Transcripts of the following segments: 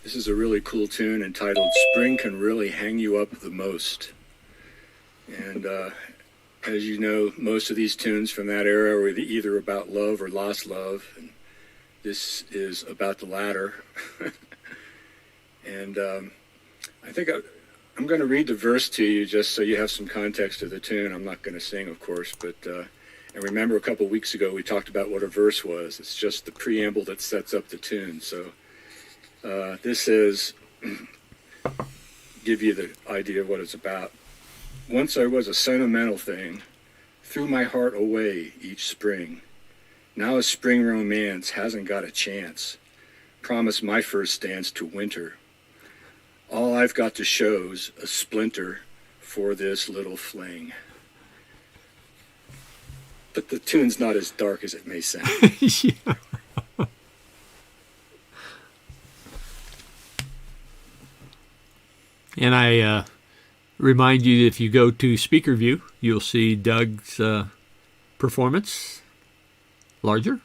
This is a really cool tune entitled Spring Can Really Hang You Up the Most. And as you know, most of these tunes from that era were either about love or lost love. And this is about the latter. And I think I'm going to read the verse to you just so you have some context of the tune. I'm not going to sing, of course, but and remember a couple weeks ago we talked about what a verse was. It's just the preamble that sets up the tune. So this is give you the idea of what it's about. Once I was a sentimental thing, threw my heart away each spring. Now a spring romance hasn't got a chance. Promised my first dance to winter. All I've got to show's a splinter for this little fling. But the tune's not as dark as it may sound. Yeah. And I remind you, if you go to Speaker View, you'll see Doug's performance larger.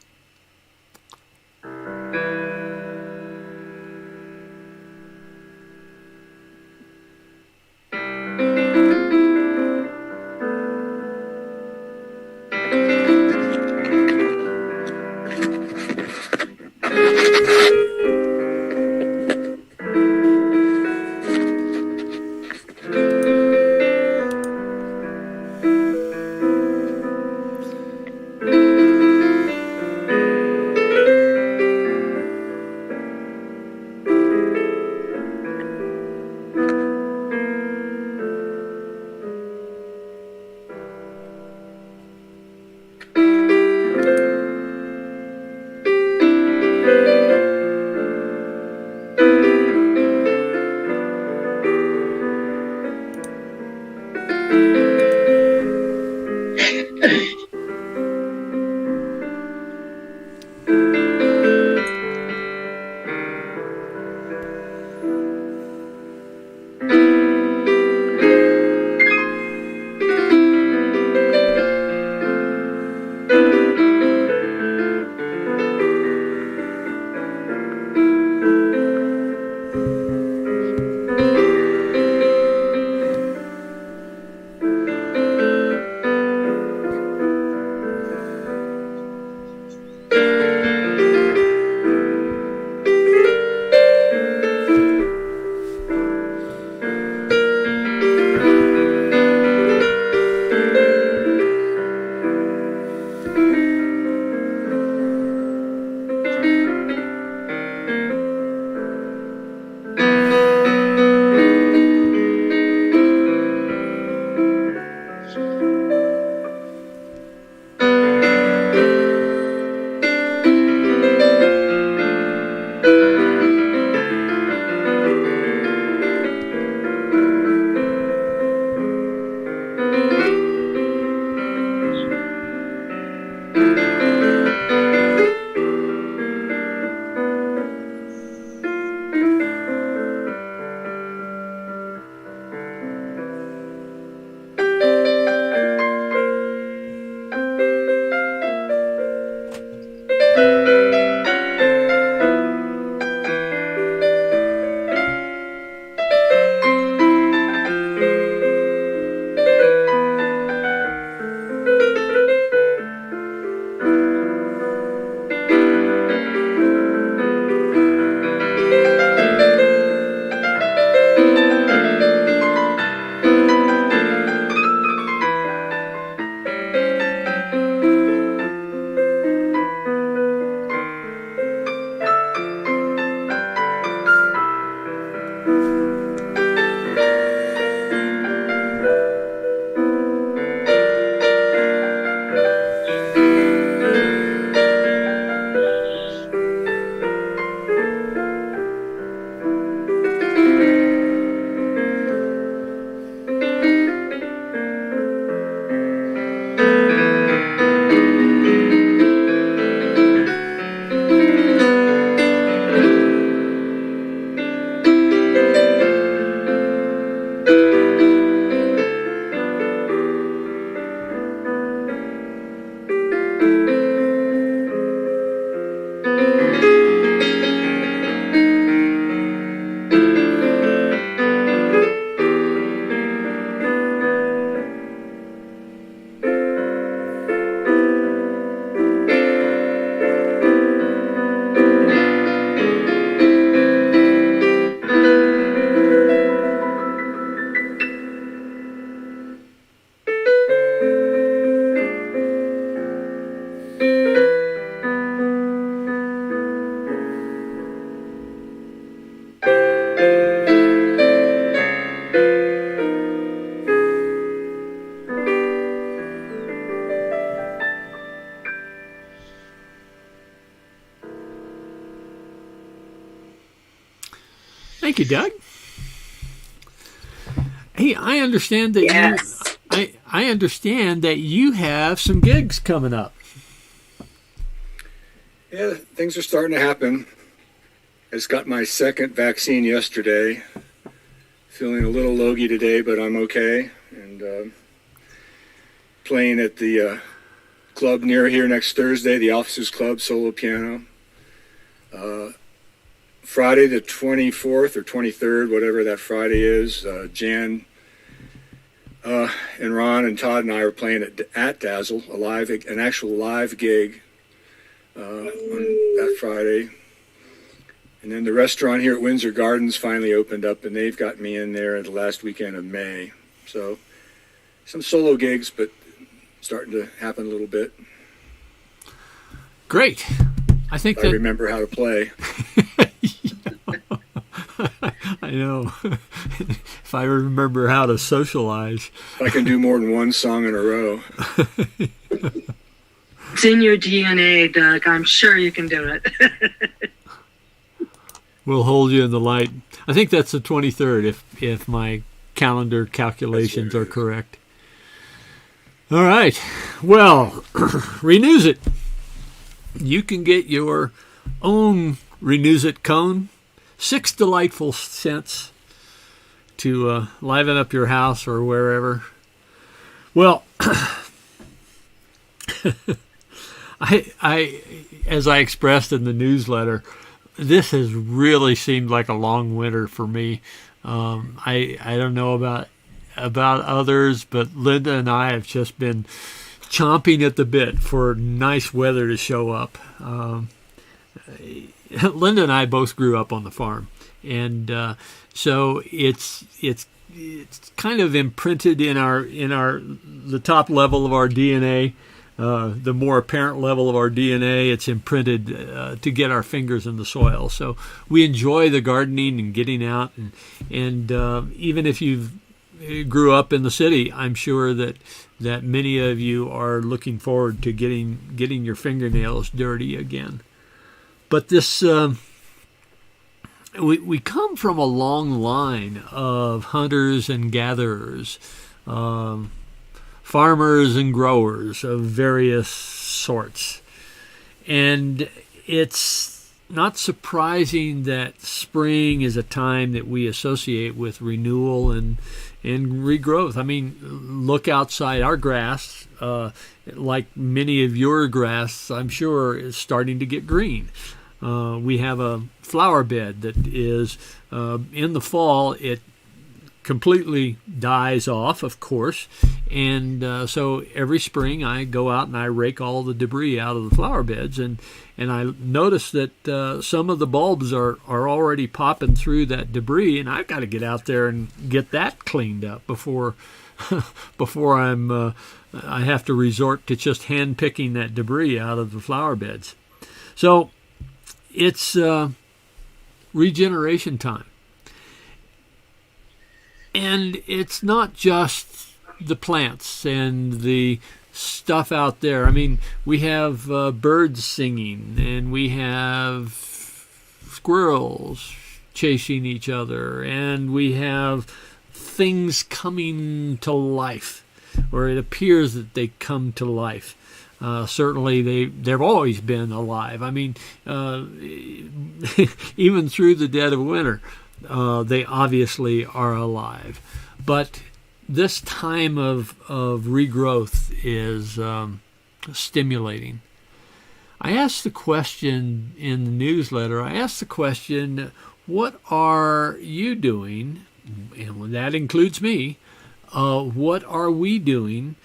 Thank you, Doug. Hey, I understand that Yes. I understand that you have some gigs coming up. Yeah, things are starting to happen. I just got my second vaccine yesterday. Feeling a little logy today, but I'm okay. And playing at the club near here next Thursday, the Officers Club solo piano. Friday the 24th or 23rd, whatever that Friday is, Jan and Ron and Todd and I are playing at Dazzle, an actual live gig on that Friday. And then the restaurant here at Windsor Gardens finally opened up, and they've got me in there the last weekend of May. So some solo gigs, but starting to happen a little bit. Great. I think I remember how to play. I know. If I remember how to socialize. I can do more than one song in a row. It's in your DNA, Doug. I'm sure you can do it. We'll hold you in the light. I think that's the 23rd, if my calendar calculations are correct. All right. Well, Renuzit. You can get your own Renuzit cone. 6 delightful scents to liven up your house or wherever. Well, I as I expressed in the newsletter, this has really seemed like a long winter for me. I don't know about others, but Linda and I have just been chomping at the bit for nice weather to show up. Linda and I both grew up on the farm, and so it's kind of imprinted in the top level of our DNA. The more apparent level of our DNA, it's imprinted to get our fingers in the soil. So we enjoy the gardening and getting out, and even if you grew up in the city, I'm sure that many of you are looking forward to getting your fingernails dirty again. But this, we come from a long line of hunters and gatherers, farmers and growers of various sorts. And it's not surprising that spring is a time that we associate with renewal and regrowth. I mean, look outside. Our grass, like many of your grass, I'm sure, is starting to get green. We have a flower bed that is, in the fall, it completely dies off, of course, and so every spring I go out and I rake all the debris out of the flower beds, and I notice that some of the bulbs are already popping through that debris, and I've got to get out there and get that cleaned up before I have to resort to just hand picking that debris out of the flower beds. So it's regeneration time. And it's not just the plants and the stuff out there. I mean, we have birds singing, and we have squirrels chasing each other, and we have things coming to life, or it appears that they come to life. Certainly they've always been alive. I mean, even through the dead of winter, they obviously are alive. But this time of regrowth is stimulating. I asked the question in the newsletter, what are you doing? And that includes me. What are we doing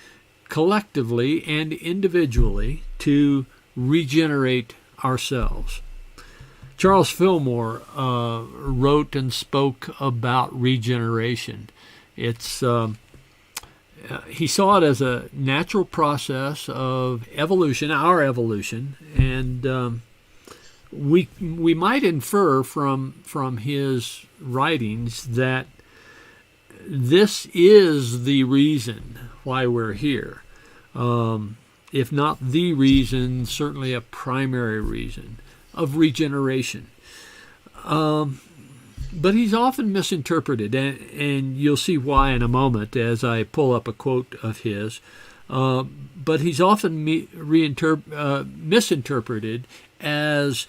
collectively and individually to regenerate ourselves? Charles Fillmore wrote and spoke about regeneration. It's he saw it as a natural process of evolution, our evolution, and we might infer from his writings that this is the reason why we're here. If not the reason, certainly a primary reason of regeneration. but he's often misinterpreted, and you'll see why in a moment as I pull up a quote of his. But he's often misinterpreted as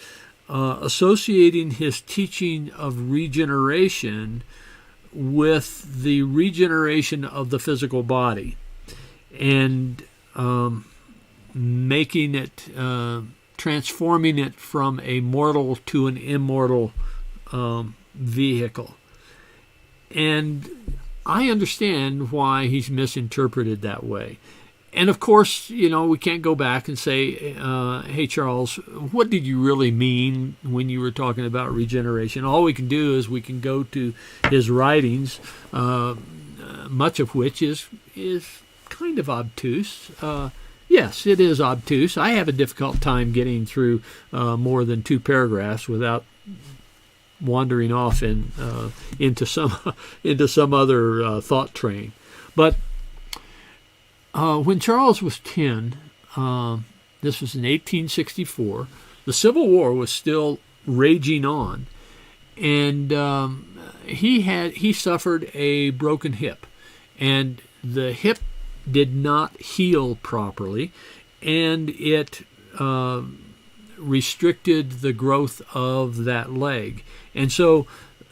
associating his teaching of regeneration with the regeneration of the physical body, and making it, transforming it from a mortal to an immortal vehicle. And I understand why he's misinterpreted that way. And of course, we can't go back and say, hey, Charles, what did you really mean when you were talking about regeneration? All we can do is we can go to his writings, much of which is kind of obtuse. Yes, it is obtuse. I have a difficult time getting through more than 2 paragraphs without wandering off into some other thought train. But when Charles was 10, this was in 1864, the Civil War was still raging on, and he suffered a broken hip, and the hip did not heal properly, and it restricted the growth of that leg. And so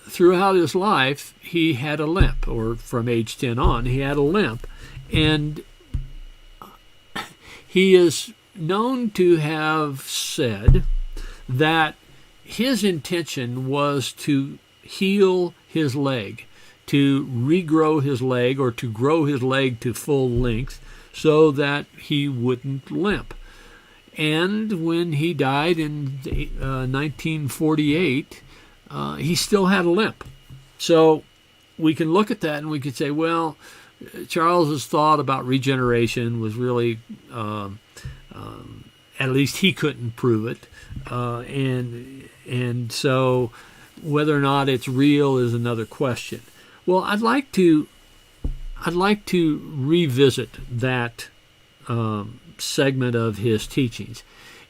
throughout his life, he had a limp, or from age 10 on, he had a limp. And he is known to have said that his intention was to heal his leg, to regrow his leg, or to grow his leg to full length so that he wouldn't limp. And when he died in 1948, he still had a limp. So we can look at that and we could say, well, Charles's thought about regeneration was really, at least he couldn't prove it, and so whether or not it's real is another question. Well, I'd like to revisit that segment of his teachings,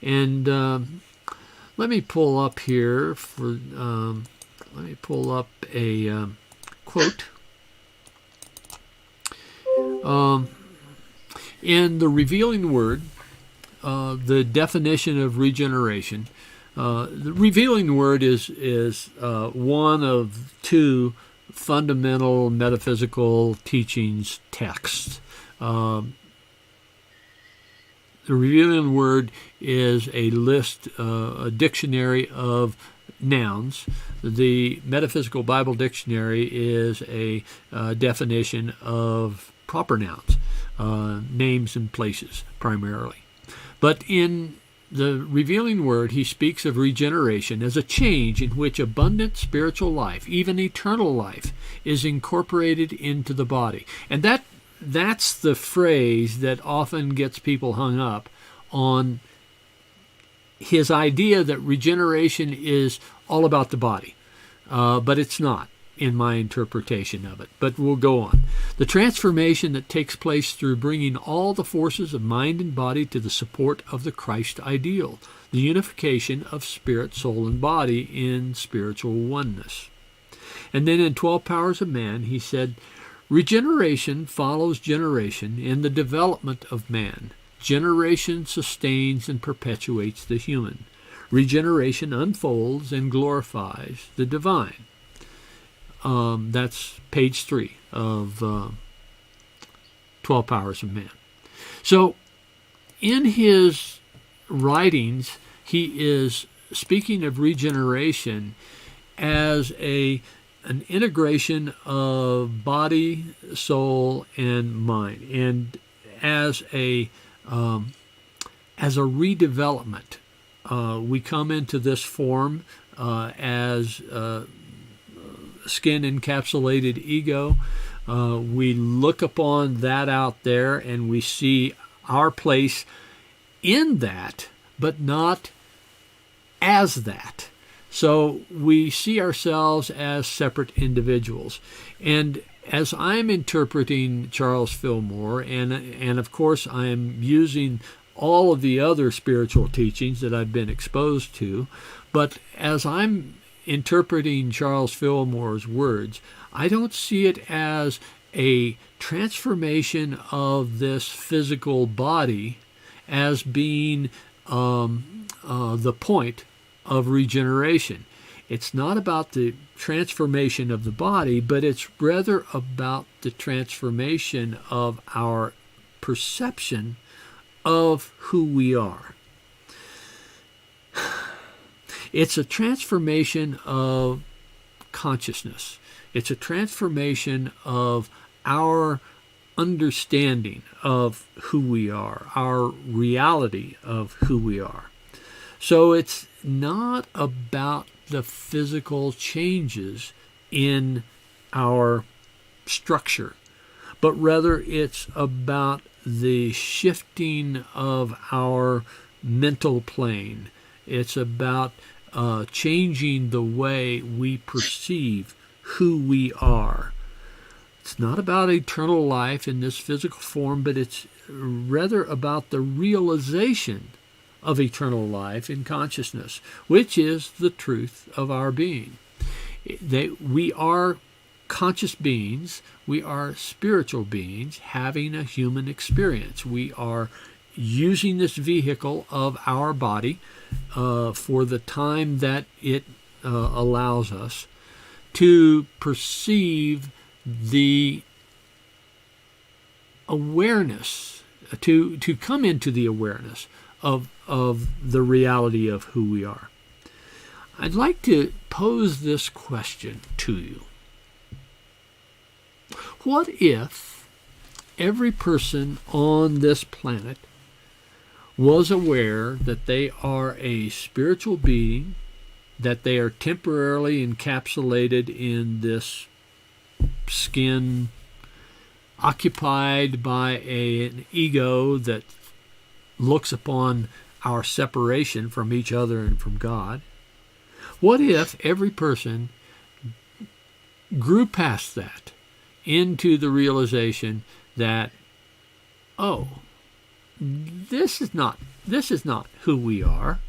and let me pull up here let me pull up a quote. In the Revealing Word, the definition of regeneration, the Revealing Word is one of 2 fundamental metaphysical teachings texts. The Revealing Word is a list, a dictionary of nouns. The Metaphysical Bible Dictionary is a definition of proper nouns, names and places primarily. But in the Revealing Word, he speaks of regeneration as a change in which abundant spiritual life, even eternal life, is incorporated into the body. And that's the phrase that often gets people hung up on his idea that regeneration is all about the body. But it's not, in my interpretation of it. But we'll go on. The transformation that takes place through bringing all the forces of mind and body to the support of the Christ ideal, the unification of spirit, soul, and body in spiritual oneness. And then in 12 Powers of Man, he said, regeneration follows generation in the development of man. Generation sustains and perpetuates the human. Regeneration unfolds and glorifies the divine. That's page 3 of 12 Powers of Man. So in his writings, he is speaking of regeneration as an integration of body, soul, and mind, and as a redevelopment. We come into this form as skin-encapsulated ego. We look upon that out there and we see our place in that, but not as that. So we see ourselves as separate individuals. And as I'm interpreting Charles Fillmore, and of course I'm using all of the other spiritual teachings that I've been exposed to, but as I'm interpreting Charles Fillmore's words, I don't see it as a transformation of this physical body as being the point of regeneration. It's not about the transformation of the body, but it's rather about the transformation of our perception of who we are. It's a transformation of consciousness. It's a transformation of our understanding of who we are, our reality of who we are. So it's not about the physical changes in our structure, but rather it's about the shifting of our mental plane. It's about changing the way we perceive who we are. It's not about eternal life in this physical form, but it's rather about the realization of eternal life in consciousness, which is the truth of our being. We are conscious beings, we are spiritual beings having a human experience. We are using this vehicle of our body for the time that it allows us to perceive the awareness, to come into the awareness of the reality of who we are. I'd like to pose this question to you. What if every person on this planet was aware that they are a spiritual being, that they are temporarily encapsulated in this skin, occupied by an ego that looks upon our separation from each other and from God? What if every person grew past that into the realization that, oh, this is not who we are.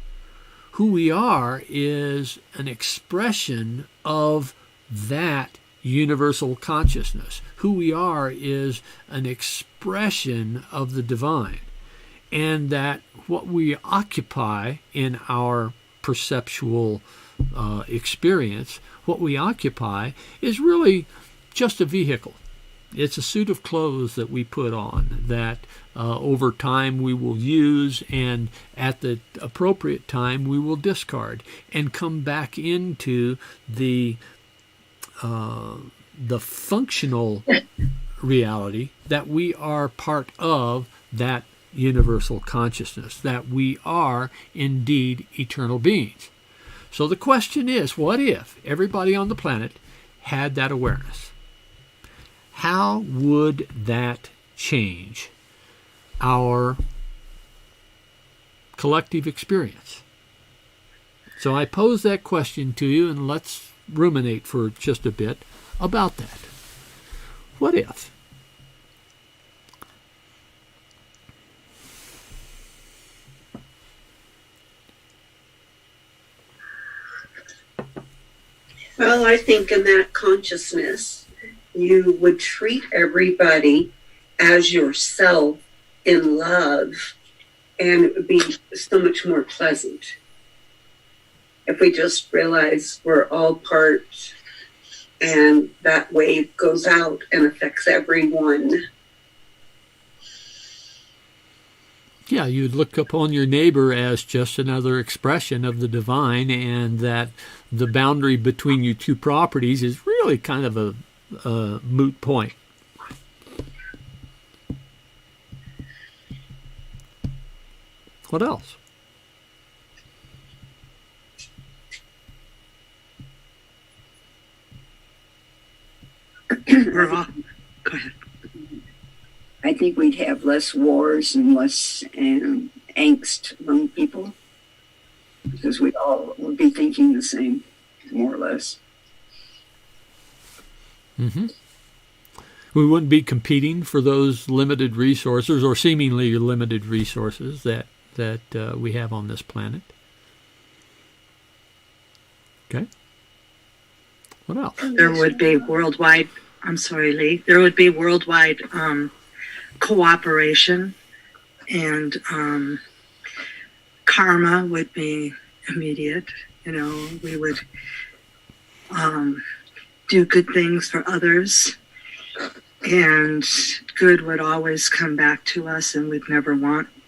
Who we are is an expression of that universal consciousness. Who we are is an expression of the divine. And that what we occupy in our perceptual experience, what we occupy is really just a vehicle. It's a suit of clothes that we put on that over time we will use, and at the appropriate time we will discard and come back into the functional reality that we are part of that universal consciousness, that we are indeed eternal beings. So the question is, what if everybody on the planet had that awareness? How would that change our collective experience? So I pose that question to you, and let's ruminate for just a bit about that. What if? Well, I think in that consciousness, you would treat everybody as yourself in love, and it would be so much more pleasant if we just realize we're all part, and that wave goes out and affects everyone. Yeah, you'd look upon your neighbor as just another expression of the divine, and that the boundary between you two properties is really kind of a moot point. What else? We're all, go ahead. I think we'd have less wars and less angst among people, because we all would be thinking the same, more or less. Mm-hmm. We wouldn't be competing for those limited resources, or seemingly limited resources that we have on this planet. Okay. What else? There would be worldwide, I'm sorry, Lee, there would be worldwide cooperation, and karma would be immediate. We would do good things for others, and good would always come back to us, and we'd never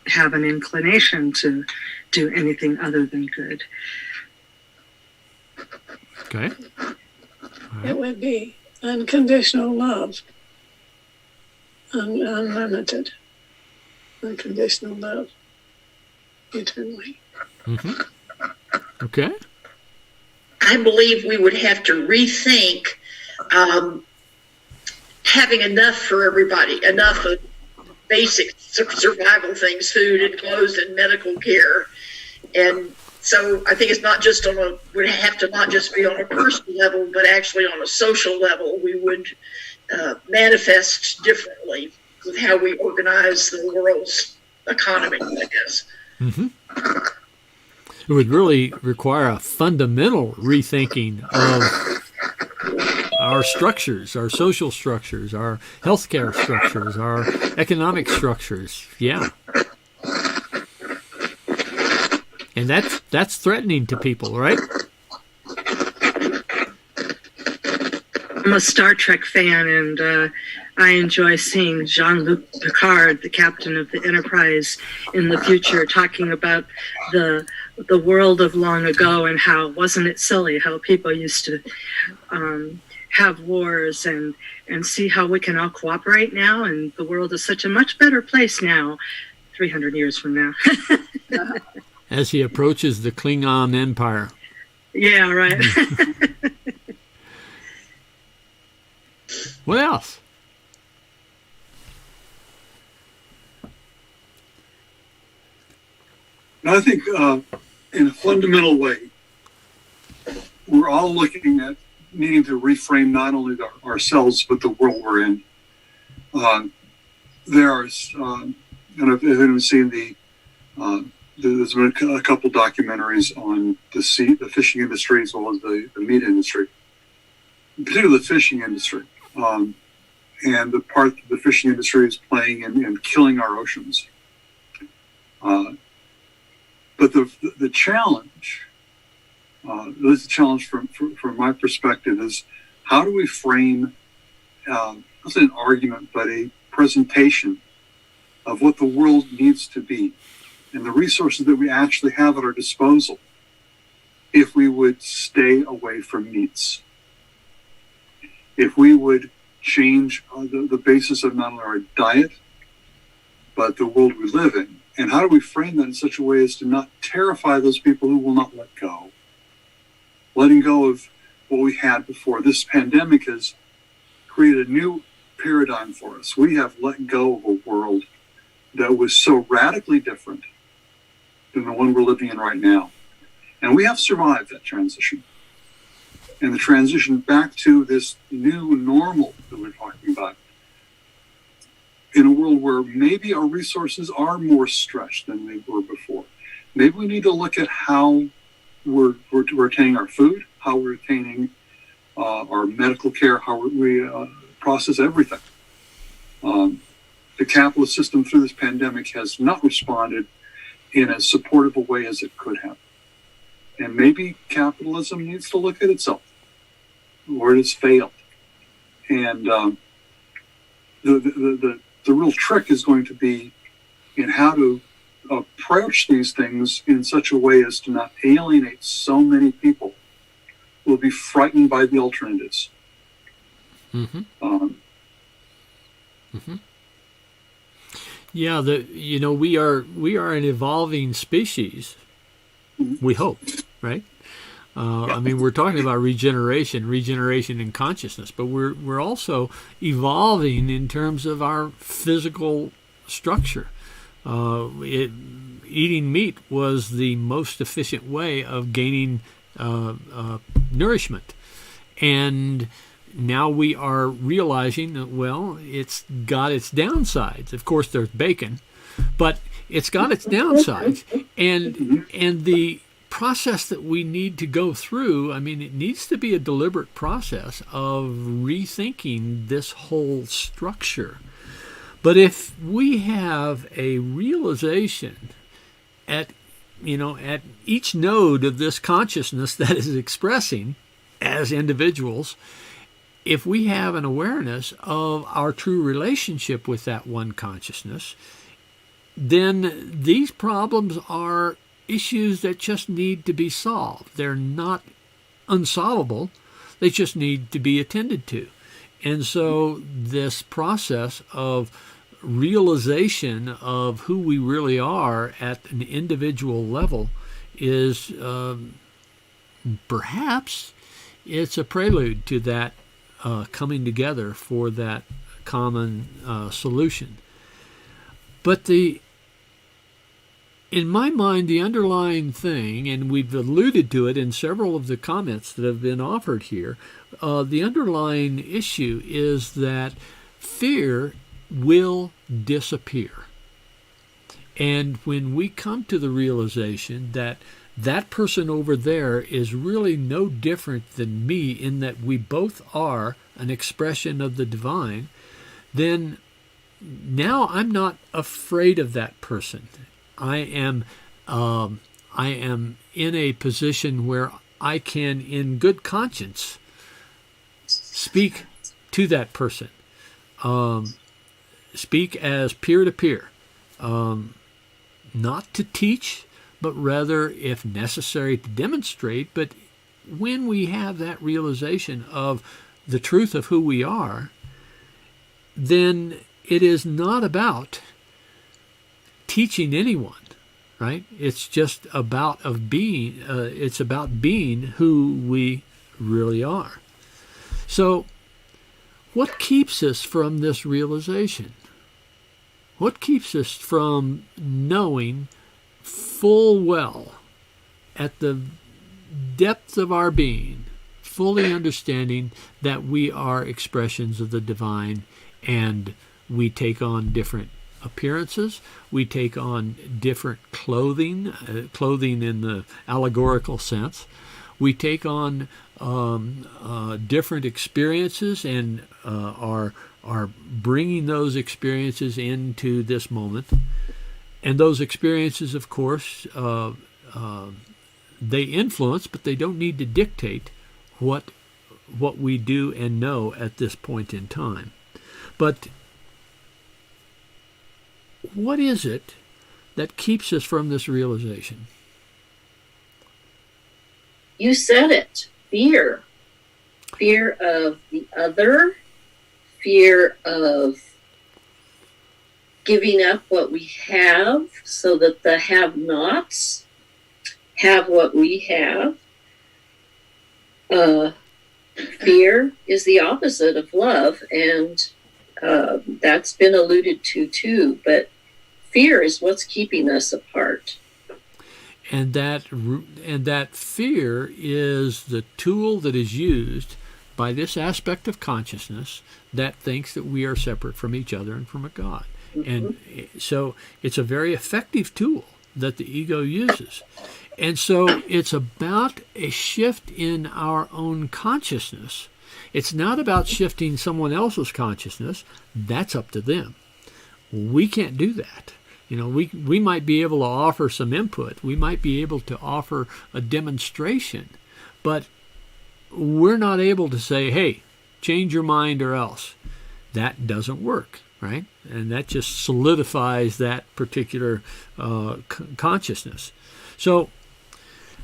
have an inclination to do anything other than good. Okay. It would be unconditional love, unlimited, unconditional love, eternally. Mm-hmm. Okay. I believe we would have to rethink having enough for everybody, enough of basic survival things, food and clothes and medical care. And so I think it's not just would have to not just be on a personal level, but actually on a social level. We would manifest differently with how we organize the world's economy, I guess. Mm-hmm. It would really require a fundamental rethinking of our structures, our social structures, our healthcare structures, our economic structures. Yeah. And that's threatening to people, right? I'm a Star Trek fan, and I enjoy seeing Jean-Luc Picard, the captain of the Enterprise, in the future, talking about the world of long ago and how, wasn't it silly, how people used to have wars, and see how we can all cooperate now, and the world is such a much better place now, 300 years from now. As he approaches the Klingon Empire. Yeah, right. What else? I think in a fundamental way, we're all looking at needing to reframe not only ourselves, but the world we're in. There's, and I've even seen there's been a couple documentaries on the fishing industry as well as the meat industry, particularly the fishing industry, and the part that the fishing industry is playing in killing our oceans. But the challenge, at least the challenge from my perspective, is how do we frame, not an argument, but a presentation of what the world needs to be and the resources that we actually have at our disposal if we would stay away from meats, if we would change the basis of not only our diet, but the world we live in. And how do we frame that in such a way as to not terrify those people who will not let go? Letting go of what we had before. This pandemic has created a new paradigm for us. We have let go of a world that was so radically different than the one we're living in right now. And we have survived that transition. And the transition back to this new normal that we're talking about, in a world where maybe our resources are more stretched than they were before. Maybe we need to look at how we're retaining our food, how we're retaining our medical care, how we process everything. The capitalist system through this pandemic has not responded in as supportive a way as it could have. And maybe capitalism needs to look at itself, where it has failed. And the real trick is going to be in how to approach these things in such a way as to not alienate so many people who will be frightened by the alternatives. Mm-hmm. Yeah, we are an evolving species. We hope, right? I mean, we're talking about regeneration in consciousness, but we're also evolving in terms of our physical structure. Eating meat was the most efficient way of gaining nourishment, and now we are realizing that, well, it's got its downsides. Of course, there's bacon, but it's got its downsides, and the process that we need to go through. I mean, it needs to be a deliberate process of rethinking this whole structure. But if we have a realization at each node of this consciousness that is expressing as individuals, if we have an awareness of our true relationship with that one consciousness, then these problems are issues that just need to be solved. They're not unsolvable. They just need to be attended to. And so this process of realization of who we really are at an individual level is perhaps it's a prelude to that coming together for that common solution. But in my mind, the underlying thing, and we've alluded to it in several of the comments that have been offered here, the underlying issue is that fear will disappear. And when we come to the realization that that person over there is really no different than me in that we both are an expression of the divine, then now I'm not afraid of that person. I am in a position where I can, in good conscience, speak to that person. Speak as peer to peer, not to teach, but rather, if necessary, to demonstrate. But when we have that realization of the truth of who we are, then it is not about teaching anyone, right? It's just about being. It's about being who we really are. So, what keeps us from this realization? What keeps us from knowing full well, at the depth of our being, fully understanding that we are expressions of the divine, and we take on different appearances, we take on different clothing in the allegorical sense, we take on different experiences and are bringing those experiences into this moment. And those experiences, of course, they influence, but they don't need to dictate what we do and know at this point in time. But what is it that keeps us from this realization? You said it. Fear. Fear of the other. Fear of giving up what we have so that the have-nots have what we have. Fear is the opposite of love, and that's been alluded to too, but fear is what's keeping us apart. And that fear is the tool that is used by this aspect of consciousness that thinks that we are separate from each other and from a God. Mm-hmm. And so it's a very effective tool that the ego uses. And so it's about a shift in our own consciousness. It's not about shifting someone else's consciousness. That's up to them. We can't do that. We might be able to offer some input. We might be able to offer a demonstration. But we're not able to say, hey, change your mind or else. That doesn't work, right? And that just solidifies that particular consciousness. So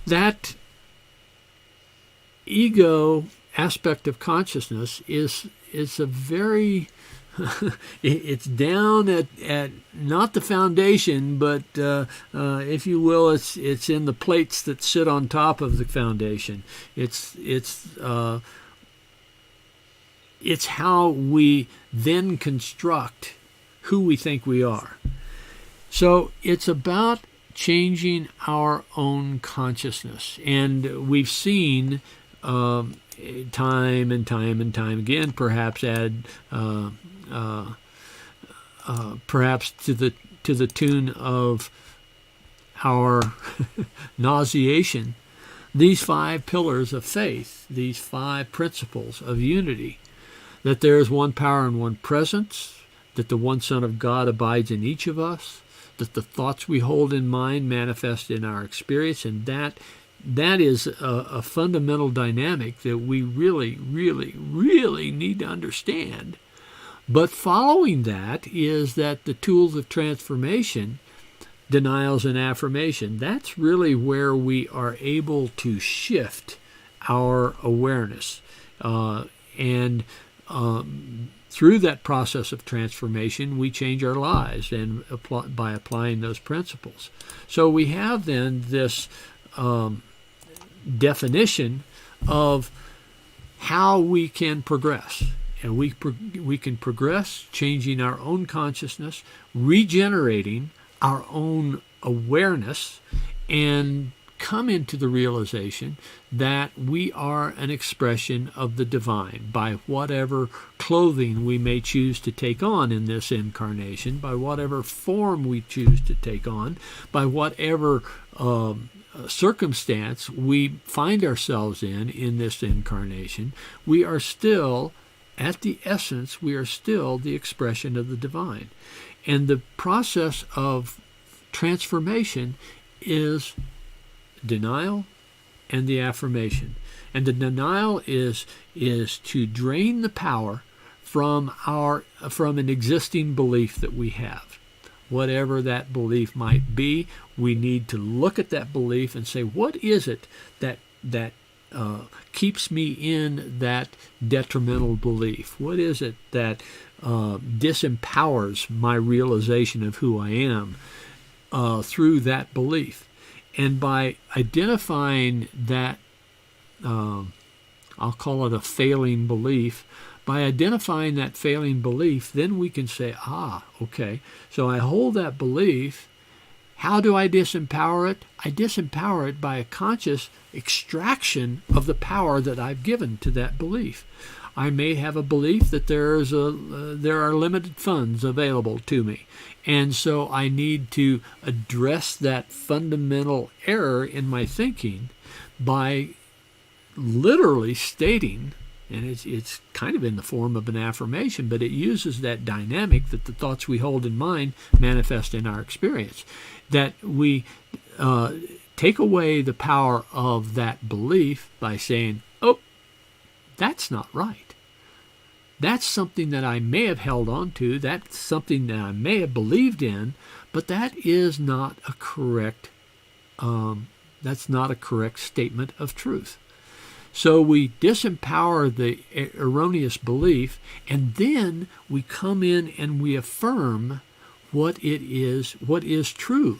that ego aspect of consciousness is a very it's down at not the foundation, but if you will, it's in the plates that sit on top of the foundation. It's how we then construct who we think we are. So it's about changing our own consciousness, and we've seen time and time and time again, perhaps perhaps to the tune of our nauseation, these 5 pillars of faith, these 5 principles of unity, that there is one power and one presence, that the one Son of God abides in each of us, that the thoughts we hold in mind manifest in our experience, and that is a fundamental dynamic that we really, really, really need to understand. But following that is that the tools of transformation, denials and affirmation, that's really where we are able to shift our awareness. And through that process of transformation, we change our lives and by applying those principles. So we have then this definition of how we can progress. And we can progress changing our own consciousness, regenerating our own awareness, and come into the realization that we are an expression of the divine by whatever clothing we may choose to take on in this incarnation, by whatever form we choose to take on, by whatever circumstance we find ourselves in this incarnation. We are still, at the essence, we are still the expression of the divine. And the process of transformation is denial and the affirmation. And the denial is to drain the power from an existing belief that we have. Whatever that belief might be, we need to look at that belief and say, what is it that keeps me in that detrimental belief? What is it that disempowers my realization of who I am through that belief? And by identifying that, I'll call it a failing belief, by identifying that failing belief, then we can say, okay, so I hold that belief. How do I disempower it? I disempower it by a conscious extraction of the power that I've given to that belief. I may have a belief that there are limited funds available to me. And so I need to address that fundamental error in my thinking by literally stating, and it's kind of in the form of an affirmation, but it uses that dynamic that the thoughts we hold in mind manifest in our experience, that we take away the power of that belief by saying, oh, that's not right. That's something that I may have held on to. That's something that I may have believed in, but that is not a correct. That's not a correct statement of truth. So we disempower the erroneous belief, and then we come in and we affirm what is true.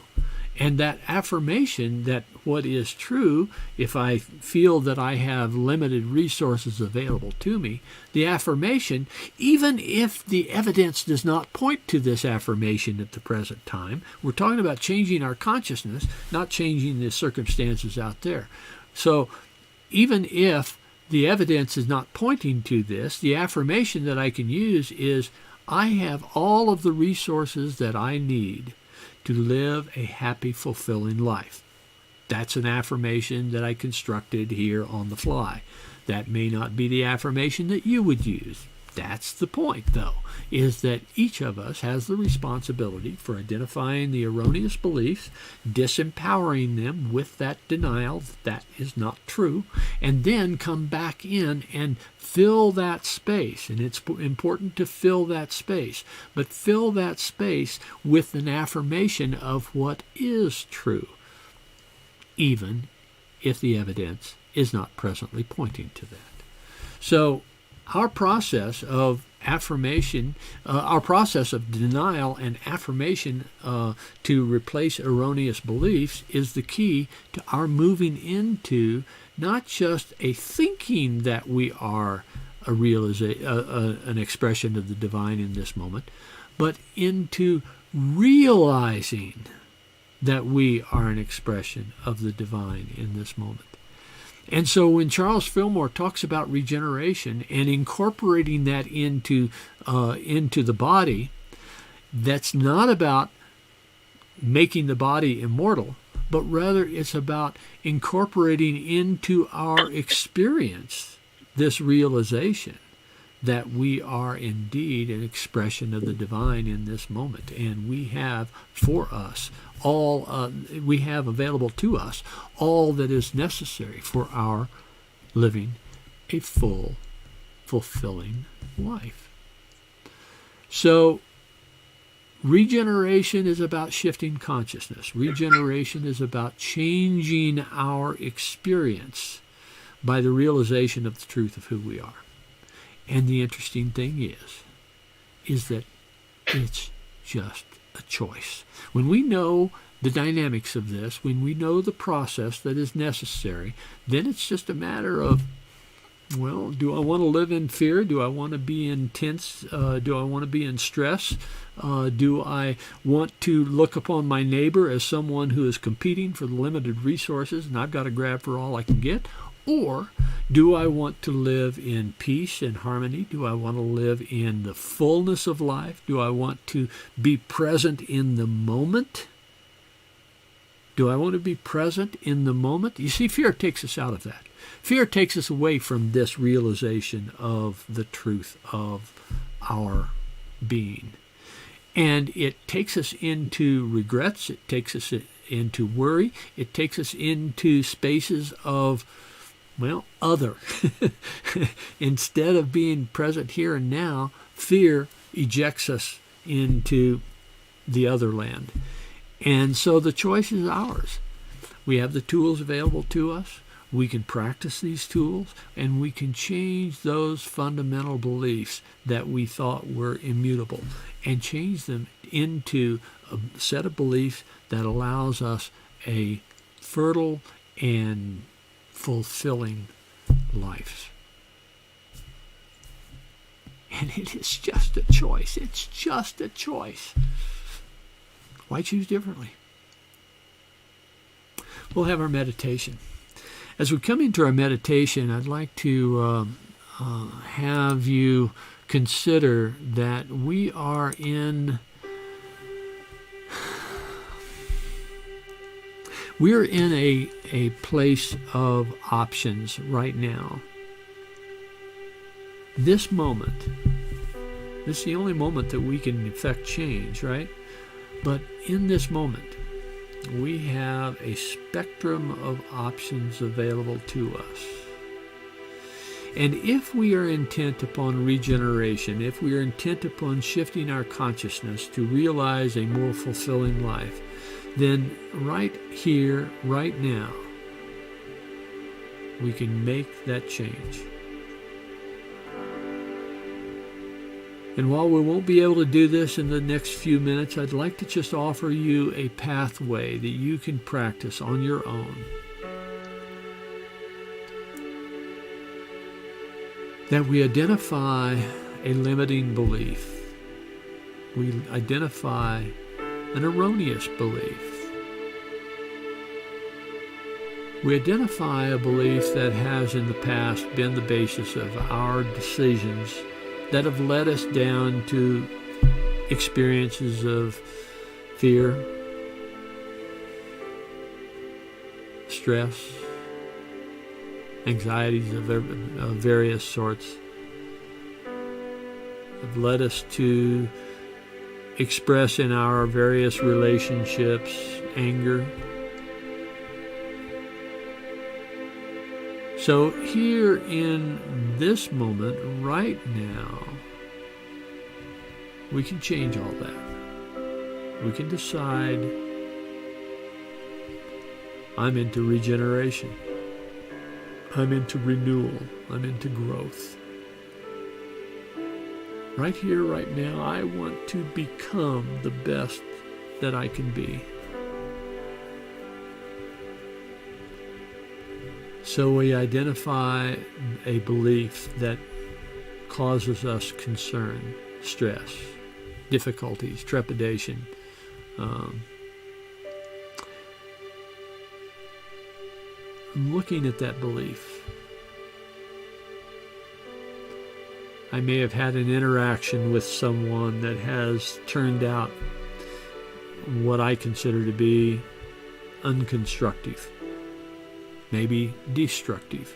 And that affirmation that what is true, if I feel that I have limited resources available to me, the affirmation, even if the evidence does not point to this affirmation at the present time, we're talking about changing our consciousness, not changing the circumstances out there. So even if the evidence is not pointing to this, the affirmation that I can use is, I have all of the resources that I need to live a happy, fulfilling life. That's an affirmation that I constructed here on the fly. That may not be the affirmation that you would use. That's the point, though, is that each of us has the responsibility for identifying the erroneous beliefs, disempowering them with that denial that is not true, and then come back in and fill that space. And it's important to fill that space, but fill that space with an affirmation of what is true, even if the evidence is not presently pointing to that. So our process of affirmation, our process of denial and affirmation to replace erroneous beliefs is the key to our moving into not just a thinking that we are an expression of the divine in this moment, but into realizing that we are an expression of the divine in this moment. And so when Charles Fillmore talks about regeneration and incorporating that into the body, that's not about making the body immortal, but rather it's about incorporating into our experience this realization that we are indeed an expression of the divine in this moment, and we have for us all, we have available to us all that is necessary for our living a full, fulfilling life. So, regeneration is about shifting consciousness. Regeneration is about changing our experience by the realization of the truth of who we are. And the interesting thing is that it's just a choice. When we know the dynamics of this, when we know the process that is necessary, then it's just a matter of, well, do I want to live in fear? Do I want to be intense? Do I want to be in stress? Do I want to look upon my neighbor as someone who is competing for the limited resources and I've got to grab for all I can get? Or do I want to live in peace and harmony? Do I want to live in the fullness of life? Do I want to be present in the moment? Do I want to be present in the moment? You see, fear takes us out of that. Fear takes us away from this realization of the truth of our being. And it takes us into regrets. It takes us into worry. It takes us into spaces of, well, other. Instead of being present here and now, fear ejects us into the other land. And so the choice is ours. We have the tools available to us. We can practice these tools, and we can change those fundamental beliefs that we thought were immutable and change them into a set of beliefs that allows us a fertile and fulfilling life. And it is just a choice. It's just a choice. Why choose differently? We'll have our meditation. As we come into our meditation, I'd like to have you consider that we are in a place of options right now. This moment, this is the only moment that we can effect change, right? But in this moment, we have a spectrum of options available to us. And if we are intent upon regeneration, if we are intent upon shifting our consciousness to realize a more fulfilling life, then right here, right now, we can make that change. And while we won't be able to do this in the next few minutes, I'd like to just offer you a pathway that you can practice on your own. That we identify a limiting belief. We identify an erroneous belief. We identify a belief that has in the past been the basis of our decisions that have led us down to experiences of fear, stress, anxieties of various sorts, have led us to express in our various relationships anger. So here in this moment, right now, we can change all that. We can decide, I'm into regeneration. I'm into renewal. I'm into growth. Right here, right now, I want to become the best that I can be. So we identify a belief that causes us concern, stress, difficulties, trepidation. Looking at that belief, I may have had an interaction with someone that has turned out what I consider to be unconstructive, maybe destructive.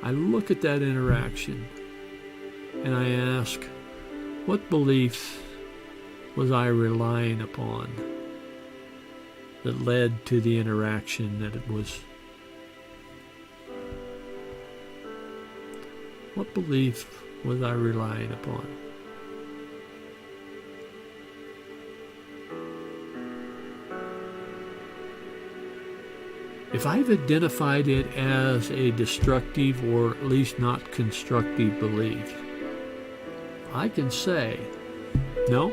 I look at that interaction and I ask, what beliefs was I relying upon that led to the interaction that it was? What belief was I relying upon? If I've identified it as a destructive or at least not constructive belief, I can say, no,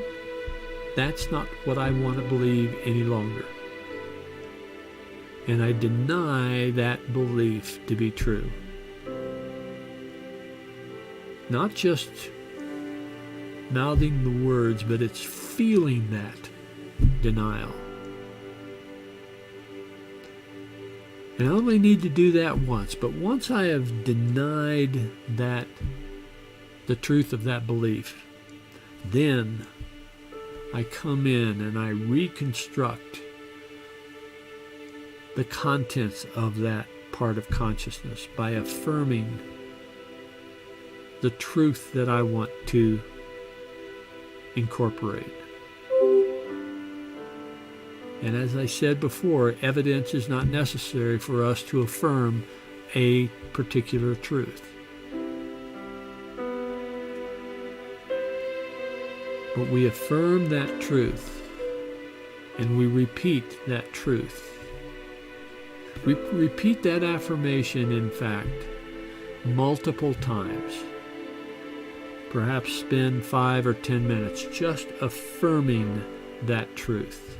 that's not what I want to believe any longer. And I deny that belief to be true. Not just mouthing the words, but it's feeling that denial. And I only need to do that once, but once I have denied that, the truth of that belief, then I come in and I reconstruct the contents of that part of consciousness by affirming the truth that I want to incorporate. And as I said before, evidence is not necessary for us to affirm a particular truth. But we affirm that truth, and we repeat that truth. We repeat that affirmation, in fact, multiple times. Perhaps spend 5 or 10 minutes just affirming that truth.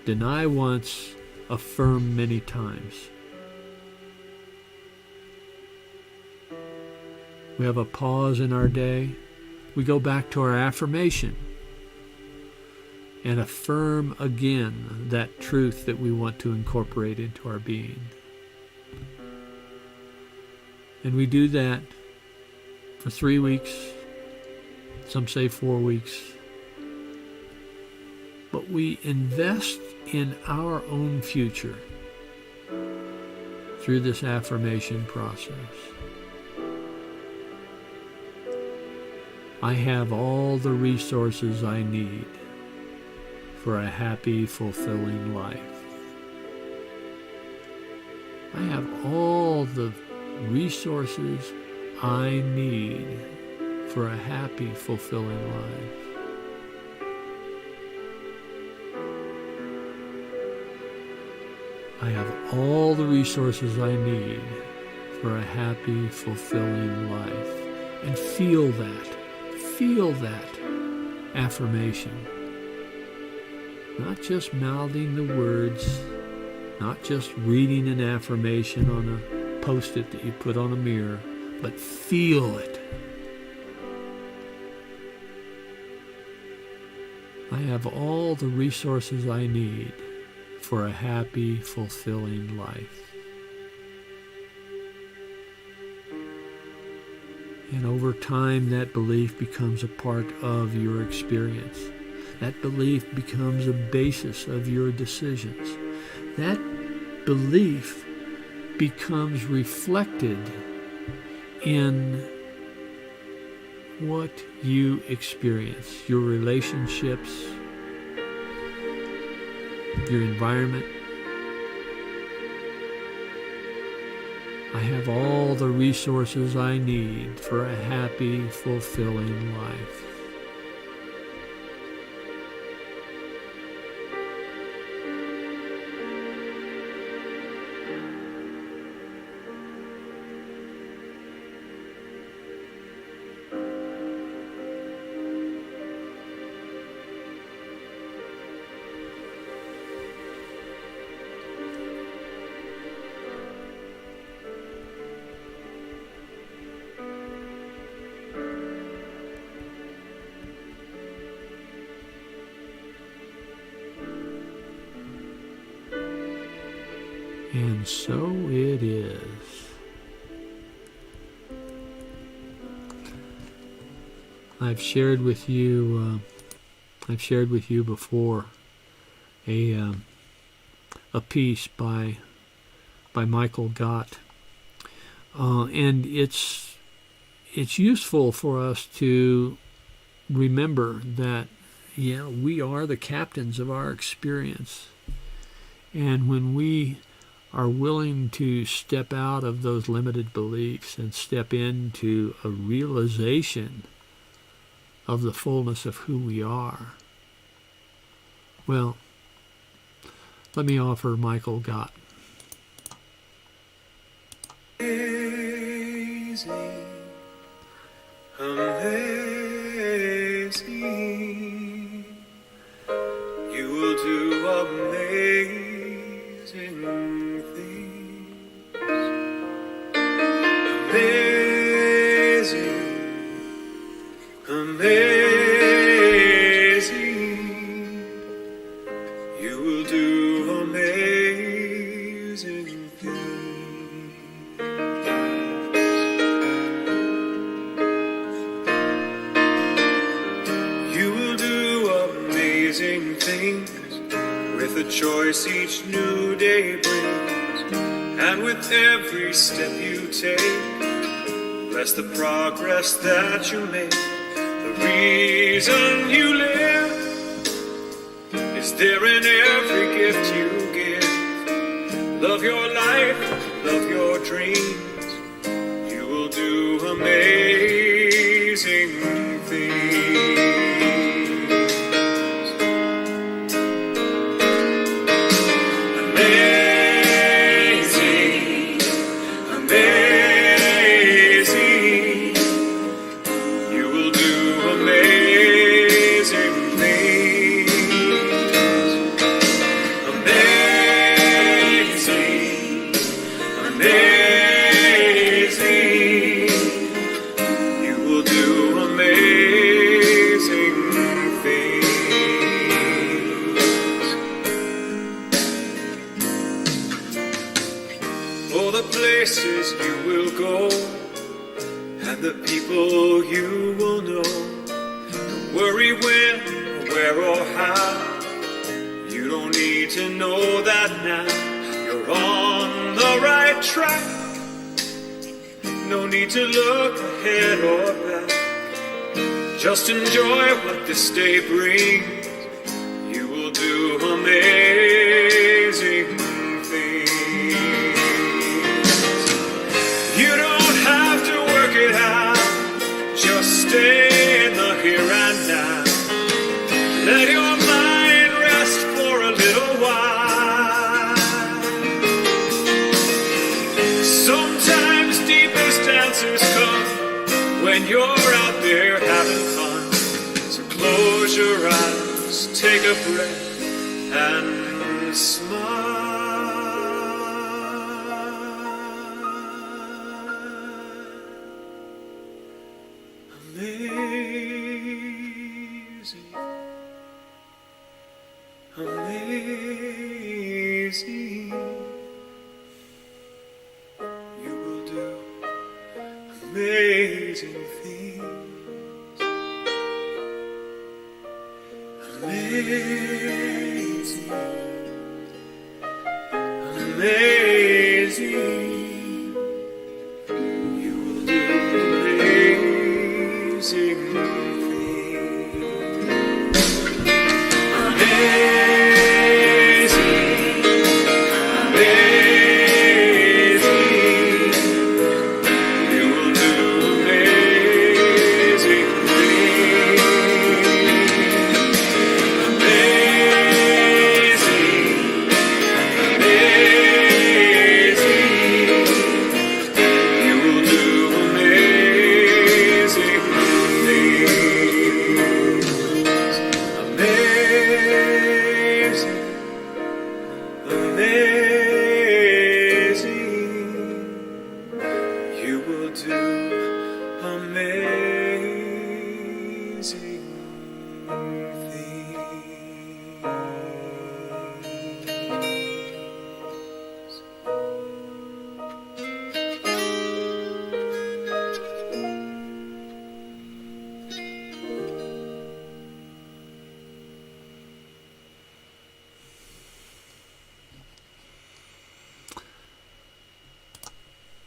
Deny once, affirm many times. We have a pause in our day. We go back to our affirmation and affirm again that truth that we want to incorporate into our being. And we do that for 3 weeks, some say 4 weeks. But we invest in our own future through this affirmation process. I have all the resources I need for a happy, fulfilling life. I have all the resources I need for a happy, fulfilling life. I have all the resources I need for a happy, fulfilling life. And feel that affirmation. Not just mouthing the words, not just reading an affirmation on a post-it that you put on a mirror, but feel it. I have all the resources I need for a happy, fulfilling life. And over time, that belief becomes a part of your experience. That belief becomes a basis of your decisions. That belief becomes reflected in what you experience, your relationships, your environment. I have all the resources I need for a happy, fulfilling life. And so it is. I've shared with you before a piece by Michael Gott, and it's useful for us to remember that we are the captains of our experience, and when we are willing to step out of those limited beliefs and step into a realization of the fullness of who we are, well, let me offer Michael Gott. Amazing, amazing, you will do amazing things. Amazing, amazing, you will do amazing things. You will do amazing things with the choice each new day brings, and with every step you take, bless the progress that you make. The reason you live is there in every gift you give. Love your life, love your dreams, you will do amazing things. Amazing, amazing, you will do amazing things. Amazing, amazing, you will do amazing things. Oh, the places you will go and the people you will know. Don't worry when, where, or how. You don't need to know that now. You're on the right track. No need to look ahead or back. Just enjoy what this day brings. You will do amazing things. You don't have to work it out. Just stay in the here and now. Let your mind rest for a little while. Sometimes deepest answers come when you're out there having fun. So close your eyes, take a breath, and smile. Amazing, amazing, you will do amazing things. Amazing, amazing, you will do amazing things.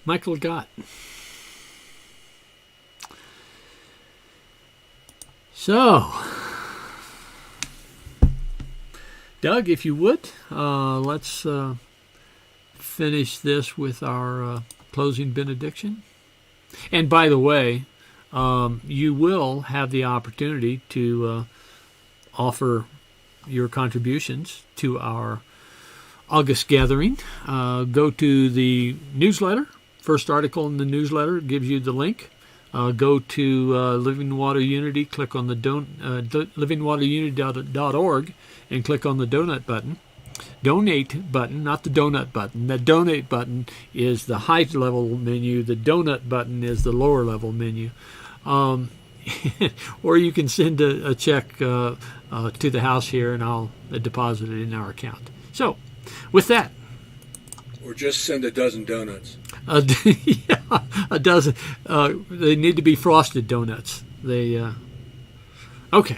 Michael Gott. So, Doug, if you would, let's finish this with our closing benediction. And by the way, you will have the opportunity to offer your contributions to our August gathering. Go to the newsletter. First article in the newsletter gives you the link. Go to Living Water Unity, click on the livingwaterunity.org, and click on the donut button. Donate button, not the donut button. The donate button is the high level menu. The donut button is the lower level menu. Or you can send a check to the house here, and I'll deposit it in our account. So, with that. Or just send a dozen donuts. Yeah, a dozen. They need to be frosted donuts. Okay.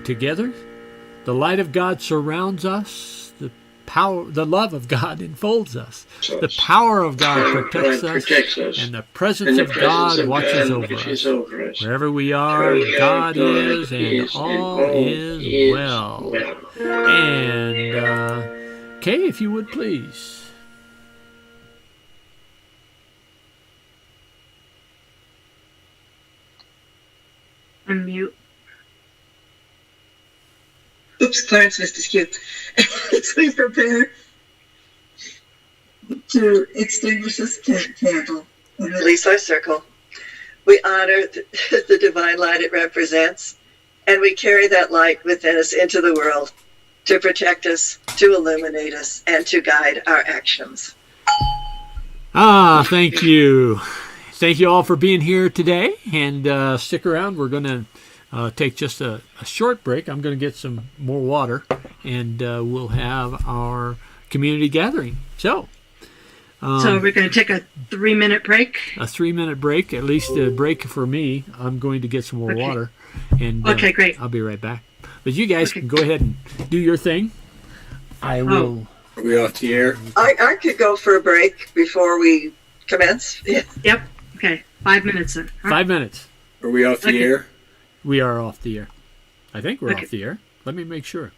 Together, the light of God surrounds us. The love of God enfolds us. The power of God protects us, and the presence of God watches over us. Wherever we are, God is, and all is well. And Kay, if you would please. Unmute. Oops, Clarence missed his cue. As we prepare to extinguish this candle and release our circle, we honor the divine light it represents, and we carry that light within us into the world to protect us, to illuminate us, and to guide our actions. Thank you. Thank you all for being here today, and stick around. We're going to take just a short break. I'm going to get some more water, and we'll have our community gathering. So we're going to take a 3-minute break? A 3-minute break, at least a break for me. I'm going to get some more water, and okay, great. I'll be right back. But you guys can go ahead and do your thing. I will. Are we off the air? I could go for a break before we commence. Yeah. Yep. Okay. 5 minutes then. 5 minutes. Are we off the air? We are off the air. I think we're off the air. Let me make sure.